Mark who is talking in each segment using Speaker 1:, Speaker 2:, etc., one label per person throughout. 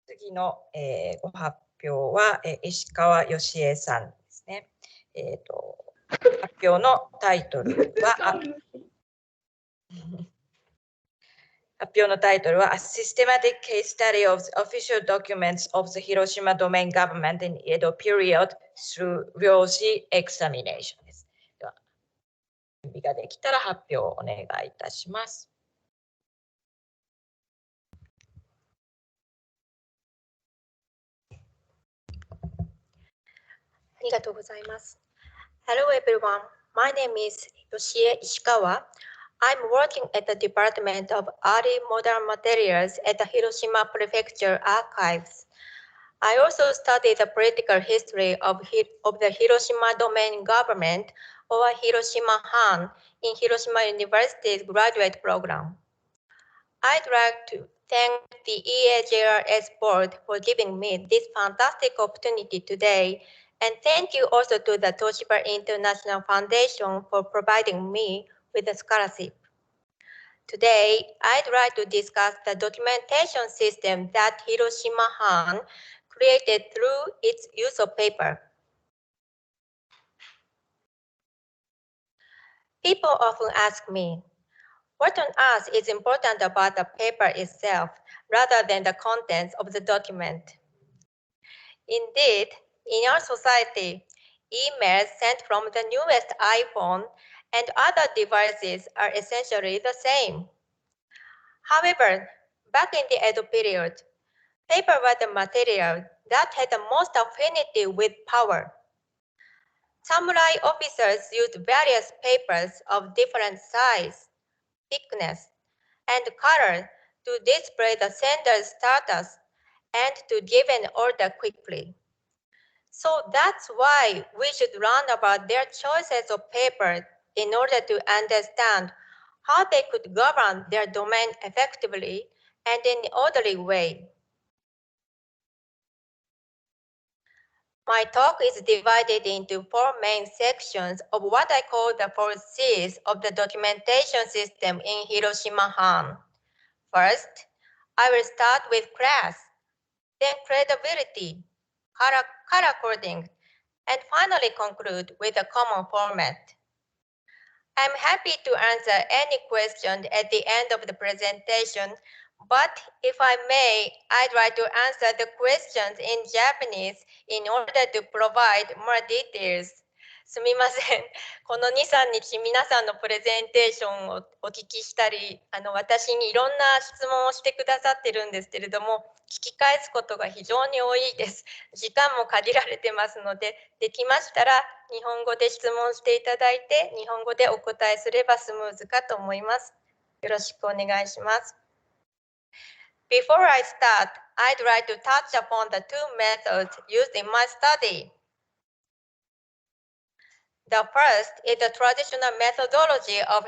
Speaker 1: 次の、ご発表は、石川義恵さんですね。発表のタイトルは、A Systematic Case Study of the Official Documents of the Hiroshima Domain Government in Edo Period through Ryoshi Examination です。では、準備ができたら発表をお願いいたします。
Speaker 2: ありがとうございます。Hello everyone, my name is Yoshie Ishikawa. I'm working at the Department of Early Modern Materials at the Hiroshima Prefecture Archives. I also studied the political history of the Hiroshima Domain Government, or Hiroshima Han, in Hiroshima University's graduate program. I'd like to thank the EAJRS board for giving me this fantastic opportunity today, and thank you also to the Toshiba International Foundation for providing me with a scholarship. Today, I'd like to discuss the documentation system that Hiroshima Han created through its use of paper. People often ask me, what on earth is important about the paper itself rather than the contents of the document? Indeed, in our society, emails sent from the newest iPhone and other devices are essentially the same. However, back in the Edo period, paper was the material that had the most affinity with power. Samurai officers used various papers of different size, thickness, and color to display the sender's status and to give an order quickly. So that's why we should learn about their choices of paper in order to understand how they could govern their domain effectively and in an orderly way. My talk is divided into 4 main sections of what I call the 4 C's of the documentation system in Hiroshima Han. First, I will start with class, then credibility, color coding, and finally conclude with a common format. I'm happy to answer any question at the end of the presentation, but if I may, I'd like to answer the questions in Japanese in order to provide more details. すみません。この2、3日皆さんのプレゼンテーションをお聞きしたり、私にいろんな質問をしてくださってるんですけれども、聞き返すことが非常に多いです。時間も限られてますので、できましたら日本語で質問していただいて、日本語でお答えすればスムーズかと思います。よろしくお願いします。Before I start, I'd like to touch upon the 2 methods used in my study. The first is the traditional methodology of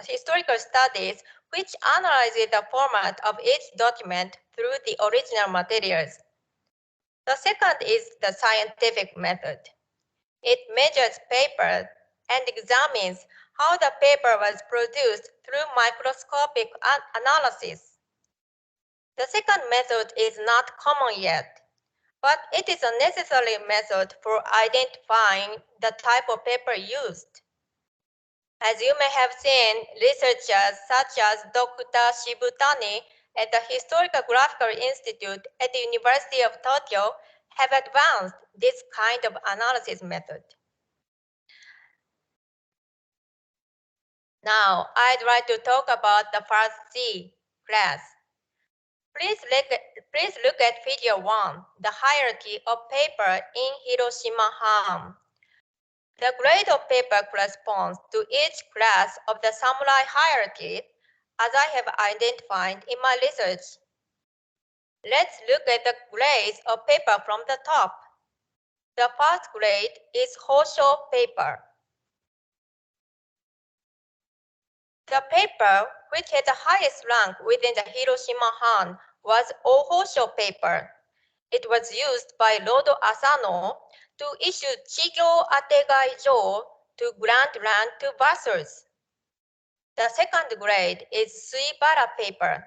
Speaker 2: historical studies, which analyzes the format of each document through the original materials. The second is the scientific method. It measures paper and examines how the paper was produced through microscopic analysis. The second method is not common yet, but it is a necessary method for identifying the type of paper used. As you may have seen, researchers such as Dr. Shibutani at the Historical Graphical Institute at the University of Tokyo have advanced this kind of analysis method. Now, I'd like to talk about the first C, class. Please look at figure 1, the hierarchy of paper in Hiroshima Han. The grade of paper corresponds to each class of the samurai hierarchy, as I have identified in my research. Let's look at the grades of paper from the top. The first grade is Hosho paper. The paper which had the highest rank within the Hiroshima Han was Ohosho paper. It was used by Lord Asano to issue Chigyo Ategaijō to grant land to vassals. The second grade is Suibara paper.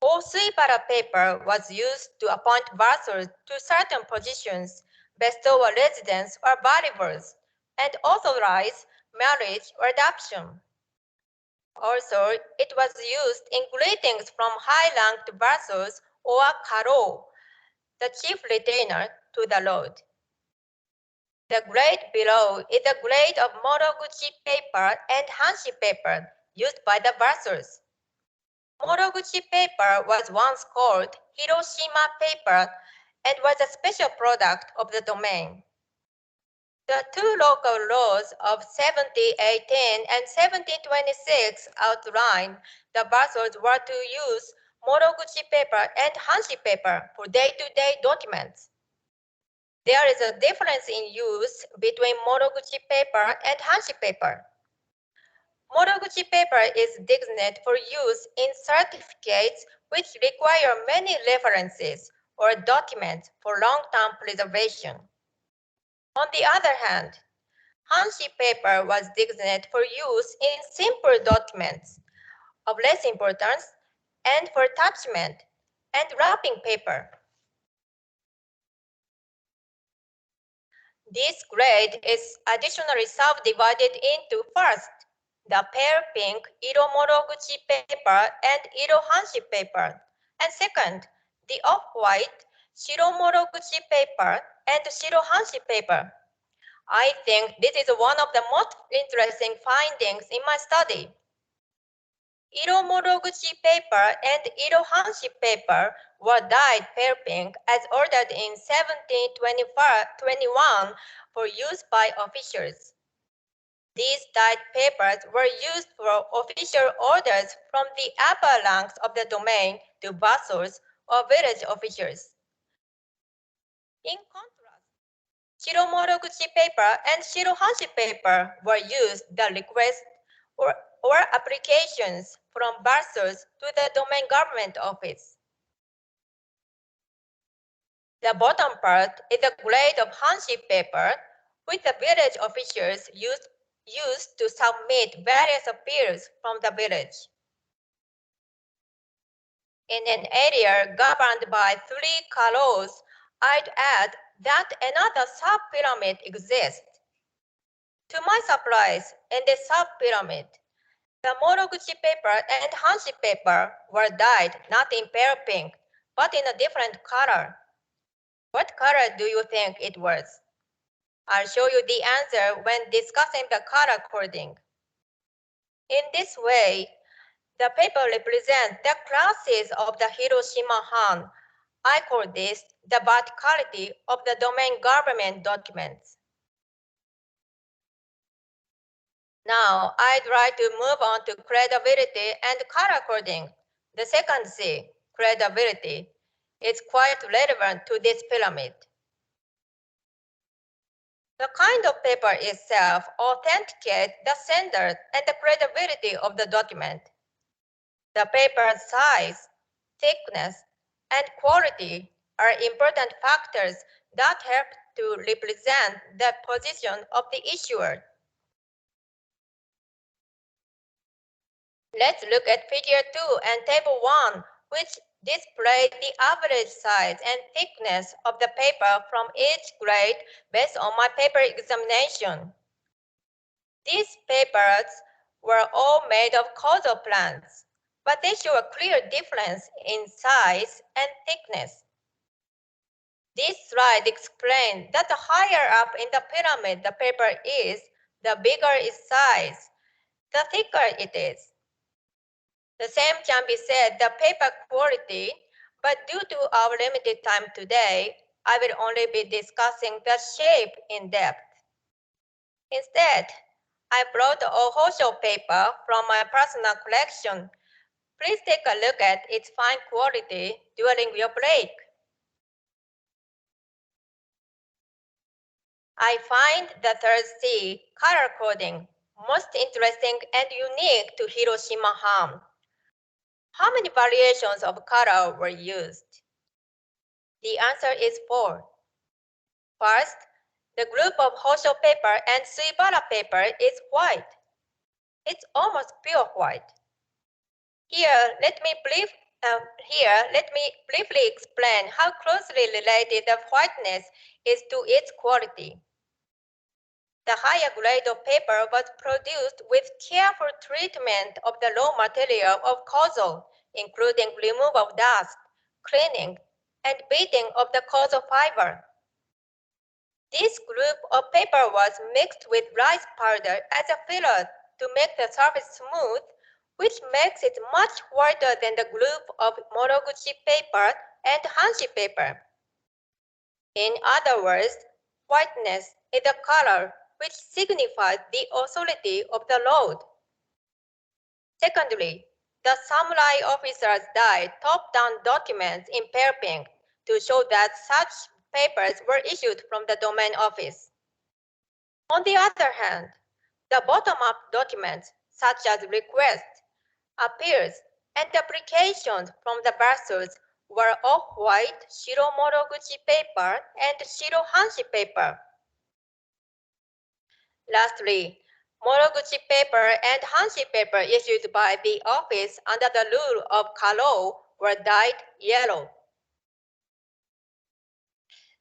Speaker 2: All Suibara paper was used to appoint bursars to certain positions, bestow a residence or valuables, and authorize marriage or adoption. Also, it was used in greetings from high-ranked bursars or karo, the chief retainer to the lord. The grade below is the grade of Moroguchi paper and Hanshi paper used by the bursars. Moroguchi paper was once called Hiroshima paper and was a special product of the domain. The two local laws of 1718 and 1726 outline the bursars were to use Moroguchi paper and Hanshi paper for day-to-day documents. There is a difference in use between Moroguchi paper and Hanshi paper. Moroguchi paper is designated for use in certificates which require many references or documents for long-term preservation. On the other hand, Hanshi paper was designated for use in simple documents of less importance and for attachment and wrapping paper. This grade is additionally subdivided into first, the pale pink Iro Moroguchi paper and Iro Hanshi paper, and second, the off-white Shiro Moroguchi paper and Shiro Hanshi paper. I think this is one of the most interesting findings in my study. Iro Moroguchi paper and Iro Hanshi paper were dyed pale pink as ordered in 1721 for use by officials. These dyed papers were used for official orders from the upper ranks of the domain to vassals or village officials. In contrast, Shiro Moroguchi paper and Shiro Hanshi paper were used the request or applications from vassals to the domain government office. The bottom part is a grade of Hanshi paper, which the village officials used to submit various appeals from the village. In an area governed by 3 karos, I'd add that another sub-pyramid exists. To my surprise, in the sub-pyramid, the Moroguchi paper and Hanshi paper were dyed not in pale pink, but in a different color. What color do you think it was? I'll show you the answer when discussing the color coding. In this way, the paper represents the classes of the Hiroshima Han. I call this the verticality of the domain government documents. Now, I'd like to move on to credibility and color coding. The second C, credibility, is quite relevant to this pyramid. The kind of paper itself authenticates the sender and the credibility of the document. The paper's size, thickness, and quality are important factors that help to represent the position of the issuer. Let's look at Figure 2 and Table 1, which display the average size and thickness of the paper from each grade based on my paper examination. These papers were all made of kozo plants, but they show a clear difference in size and thickness. This slide explains that the higher up in the pyramid the paper is, the bigger its size, the thicker it is. The same can be said the paper quality, but due to our limited time today, I will only be discussing the shape in depth. Instead, I brought a Hosho paper from my personal collection. Please take a look at its fine quality during your break. I find the third C, color coding, most interesting and unique to Hiroshima Han. How many variations of color were used? The answer is 4. First, the group of Hosho paper and Suibara paper is white. It's almost pure white. Here, let me Here, let me briefly explain how closely related the whiteness is to its quality. The higher grade of paper was produced with careful treatment of the raw material of causal, including removal of dust, cleaning, and beating of the causal fiber. This group of paper was mixed with rice powder as a filler to make the surface smooth, which makes it much whiter than the group of Moroguchi paper and Hanshi paper. In other words, whiteness is a color which signifies the authority of the lord. Secondly, the samurai officers dyed top-down documents in pale pink to show that such papers were issued from the domain office. On the other hand, the bottom-up documents, such as requests, appeals, and applications from the vassals were off-white Shiro Moroguchi paper and Shiro Hanshi paper. Lastly, Moroguchi paper and Hanshi paper issued by the office under the rule of Karo were dyed yellow.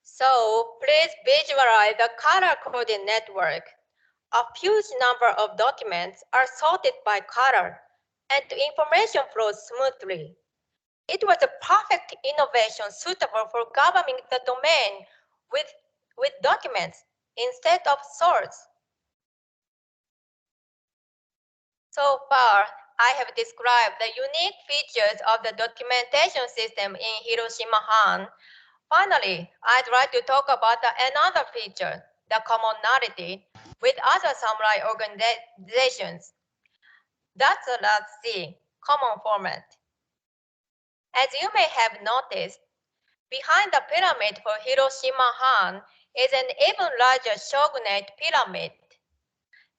Speaker 2: So please visualize the color-coded network. A huge number of documents are sorted by color, and the information flows smoothly. It was a perfect innovation suitable for governing the domain with documents instead of sorts. So far, I have described the unique features of the documentation system in Hiroshima Han. Finally, I'd like to talk about another feature, the commonality with other samurai organizations. That's a large C, common format. As you may have noticed, behind the pyramid for Hiroshima Han is an even larger shogunate pyramid.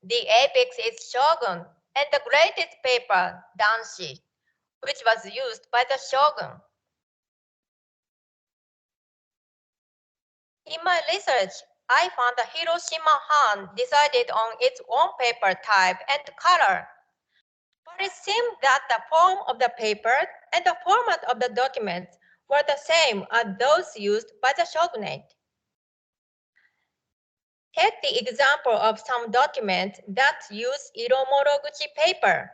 Speaker 2: The apex is shogun and the greatest paper, danshi, which was used by the shogun. In my research, I found that Hiroshima Han decided on its own paper type and color. But it seemed that the form of the paper and the format of the documents were the same as those used by the shogunate. Take the example of some documents that use Iromoroguchi paper.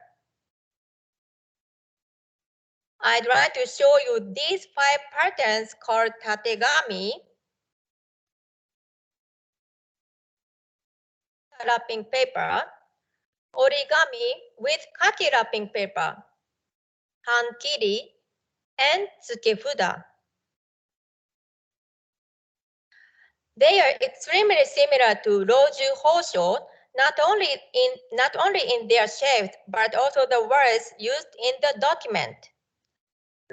Speaker 2: I'd like to show you these 5 patterns called tategami, wrapping paper, origami with kaki wrapping paper, hankiri, and tsukefuda. They are extremely similar to Roju Hosho, not only in their shapes, but also the words used in the document.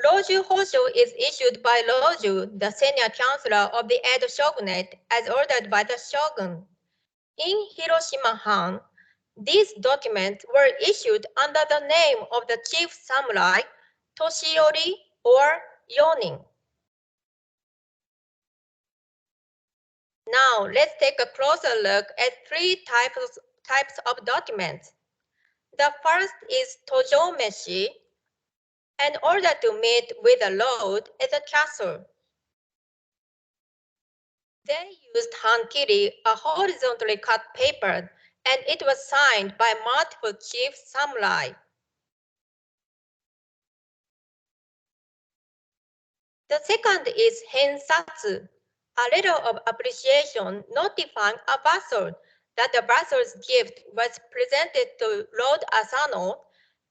Speaker 2: Roju Hosho is issued by Roju, the senior counselor of the Edo shogunate, as ordered by the shogun. In Hiroshima Han, these documents were issued under the name of the chief samurai, Toshiori or Yonin. Now, let's take a closer look at 3 types of documents. The first is tojomeshi, an order to meet with a lord at a castle. They used hankiri, a horizontally cut paper, and it was signed by multiple chief samurai. The second is hensatsu, a letter of appreciation notifying a vassal that the vassal's gift was presented to Lord Asano.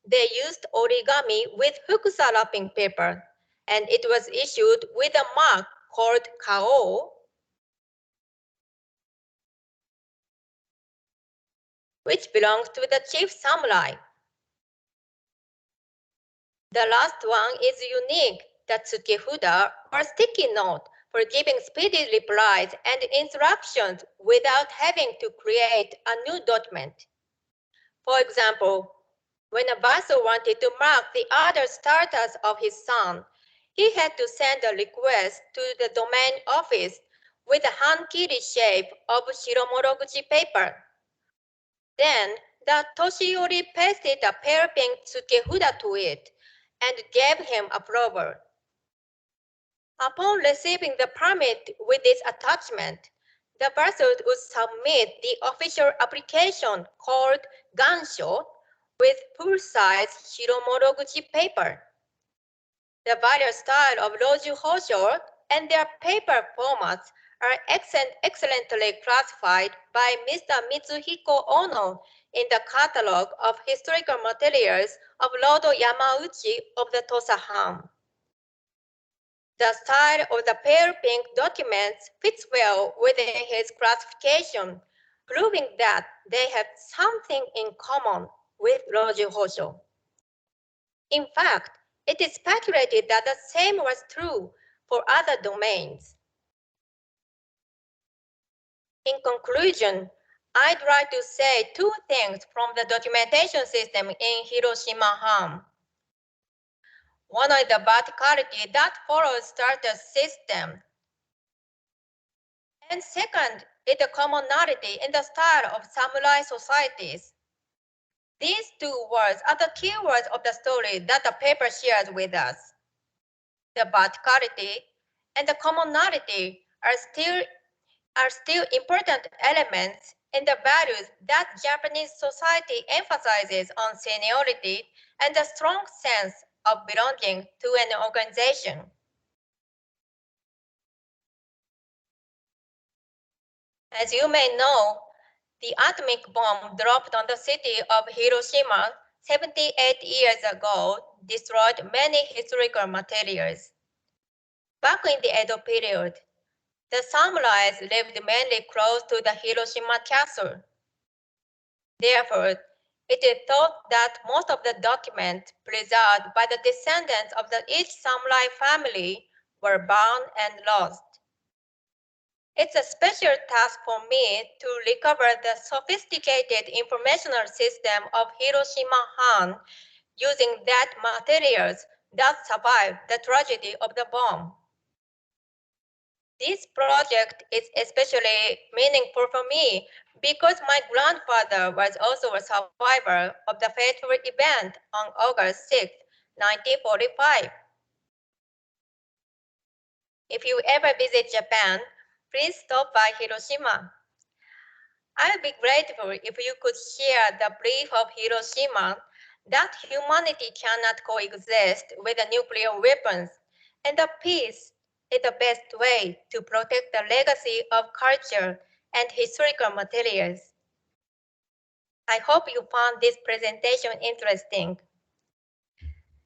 Speaker 2: They used origami with fukusa wrapping paper, and it was issued with a mark called kao, which belongs to the chief samurai. The last one is unique, the tsukefuda, or sticky note, for giving speedy replies and instructions without having to create a new document. For example, when a vassal wanted to mark the other status of his son, he had to send a request to the domain office with a hankiri shape of shiromoroguchi paper. Then the Toshiori pasted a pale pink tsukefuda to it, and gave him approval. Upon receiving the permit with this attachment, the vessel would submit the official application called gansho with full-size Shiromoroguchi paper. The various styles of Roju Hosho and their paper formats are excellently classified by Mr. Mitsuhiko Ono in the catalog of historical materials of Lord Yamauchi of the Tosa-han. The style of the pale pink documents fits well within his classification, proving that they have something in common with Roju Hosho. In fact, it is speculated that the same was true for other domains. In conclusion, I'd like to say two things from the documentation system in Hiroshima Han. One is the verticality that follows starter system. And second is the commonality in the style of samurai societies. These two words are the key words of the story that the paper shares with us. The verticality and the commonality are still important elements in the values that Japanese society emphasizes on seniority and a strong sense of belonging to an organization. As you may know, the atomic bomb dropped on the city of Hiroshima 78 years ago destroyed many historical materials. Back in the Edo period, the samurais lived mainly close to the Hiroshima castle. Therefore, it is thought that most of the documents preserved by the descendants of each samurai family were burned and lost. It's a special task for me to recover the sophisticated informational system of Hiroshima Han using that materials that survived the tragedy of the bomb. This project is especially meaningful for me because my grandfather was also a survivor of the fateful event on August 6, 1945. If you ever visit Japan, please stop by Hiroshima. I'll be grateful if you could share the belief of Hiroshima that humanity cannot coexist with the nuclear weapons, and that peace is the best way to protect the legacy of culture and historical materials. I hope you found this presentation interesting.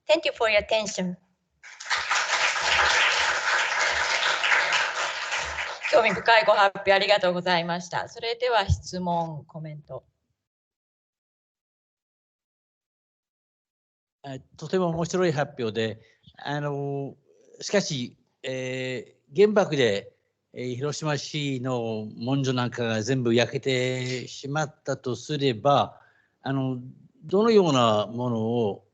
Speaker 2: Thank you for your attention.
Speaker 1: 興味深いご発表ありがとうございました。それでは質問、コメント。
Speaker 3: とても面白い発表で、しかし、原爆で、広島市の文書なんかが全部焼けてしまったとすれば、どのようなものを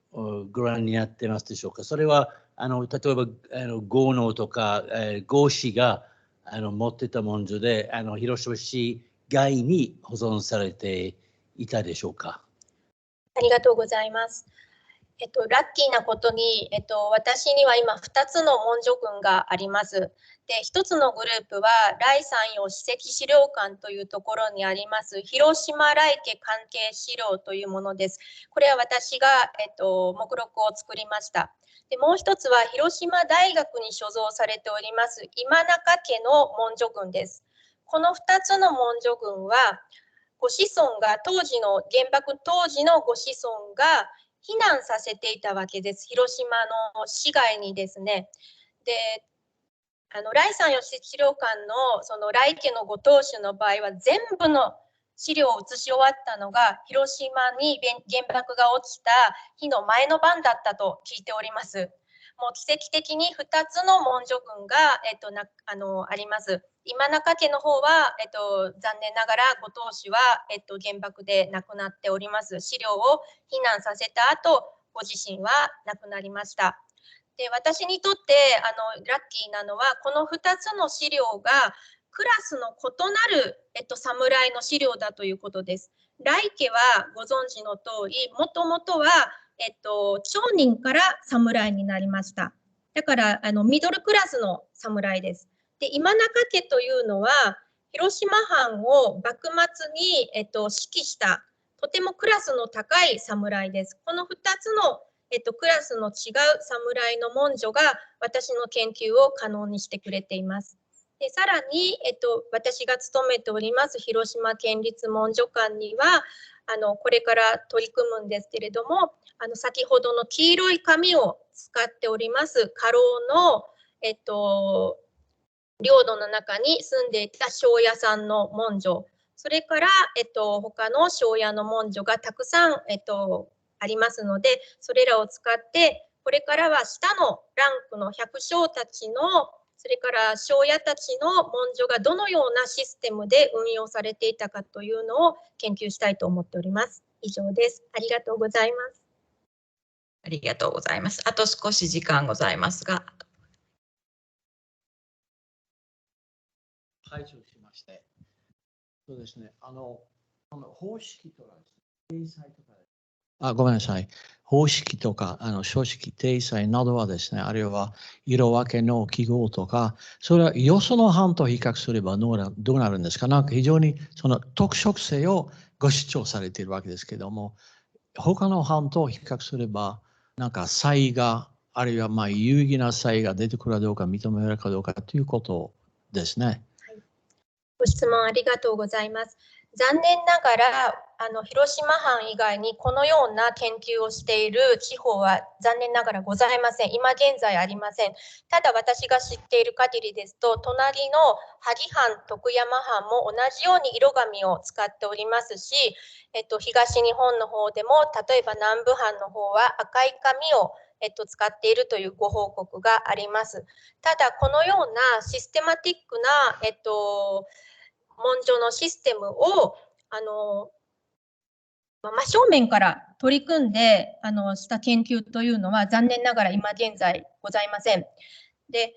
Speaker 3: ご覧になってますでしょうか。それは例えば豪農とか豪士が持ってた文書で広島市外に保存されていたでしょうか。
Speaker 2: ありがとうございます。ラッキーなことに、私には今2つの文書群があります。で、1つのグループは来山陽史跡資料館というところにあります広島来家関係資料というものです。これは私が、目録を作りました。で、もう1つは広島大学に所蔵されております今中家の文書群です。この2つの文書群はご子孫が原爆当時のご子孫が避難させていたわけです。広島の市街にですね。で、来山陽史資料館のその来家のご当主の場合は全部の資料を移し終わったのが広島に原爆が起きた日の前の晩だったと聞いております。もう奇跡的に2つの文書群が、あります。今中家の方は、残念ながらご当主は、原爆で亡くなっております。資料を避難させた後、ご自身は亡くなりました。で、私にとってラッキーなのはこの2つの資料がクラスの異なる、侍の資料だということです。来家はご存知の通り、もともとは
Speaker 4: 町人から侍になりました。だからミドルクラスの侍です。で、今中家というのは広島藩を幕末に、指揮したとてもクラスの高い侍です。この2つの、クラスの違う侍の文書が私の研究を可能にしてくれています。でさらに、私が勤めております広島県立文書館にはこれから取り組むんですけれども、先ほどの黄色い紙を使っております家老の、領土の中に住んでいた庄屋さんの文書、それから、他の庄屋の文書がたくさん、ありますので、それらを使ってこれからは下のランクの百姓たちのそれから庄屋たちの文書がどのようなシステムで運用されていたかというのを研究したいと思っております。以上です。ありがとうございます。
Speaker 1: ありがとうございます。あと少し時間ございますが。
Speaker 3: 解消しまして。そうですね。方式とかですね、体裁とか。ごめんなさい。方式とか、書式、体裁などはですね、あるいは色分けの記号とか、それはよその藩と比較すればどうなるんですか。なんか非常にその特色性をご主張されているわけですけども、他の藩と比較すれば、なんか差異が、あるいは有意義な差異が出てくるかどうか、認められるかどうかということですね。
Speaker 4: ご質問ありがとうございます。残念ながら広島藩以外にこのような研究をしている地方は残念ながらございません。今現在ありません。ただ私が知っている限りですと、隣の萩藩、徳山藩も同じように色紙を使っておりますし、東日本の方でも例えば南部藩の方は赤い紙を使っているというご報告があります。ただこのようなシステマティックな、文書のシステムを真正面から取り組んでした研究というのは残念ながら今現在ございません。で、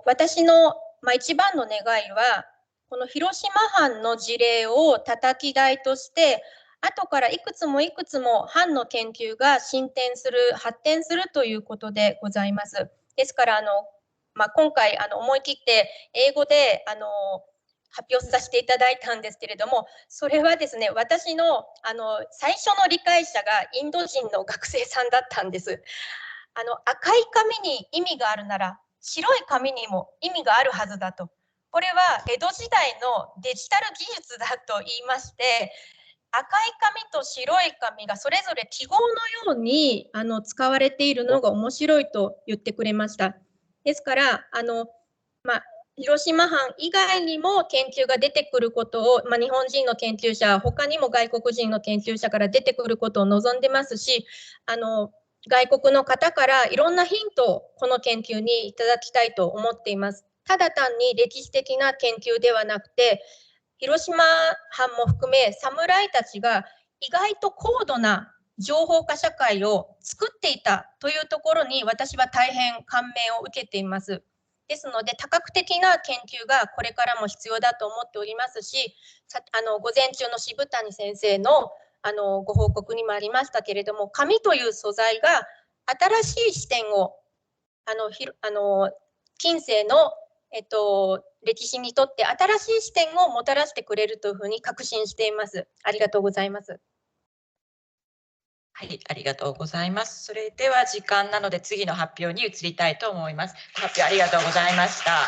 Speaker 4: 私の、一番の願いはこの広島藩の事例を叩き台として後からいくつも藩の研究が進展する発展するということでございます。ですから今回思い切って英語で発表させていただいたんですけれども、それはですね、私の最初の理解者がインド人の学生さんだったんです。赤い紙に意味があるなら白い紙にも意味があるはずだと。これは江戸時代のデジタル技術だと言いまして、赤い紙と白い紙がそれぞれ記号のように使われているのが面白いと言ってくれました。ですから広島藩以外にも研究が出てくることを、日本人の研究者、他にも外国人の研究者から出てくることを望んでますし、外国の方からいろんなヒントをこの研究にいただきたいと思っています。ただ単に歴史的な研究ではなくて、広島藩も含め侍たちが意外と高度な情報化社会を作っていたというところに私は大変感銘を受けています。ですので多角的な研究がこれからも必要だと思っておりますし、午前中の渋谷先生のご報告にもありましたけれども、紙という素材が新しい視点を近世の、歴史にとって新しい視点をもたらしてくれるというふうに確信しています。ありがとうございます。
Speaker 1: はい、ありがとうございます。それでは時間なので次の発表に移りたいと思います。ご発表ありがとうございました。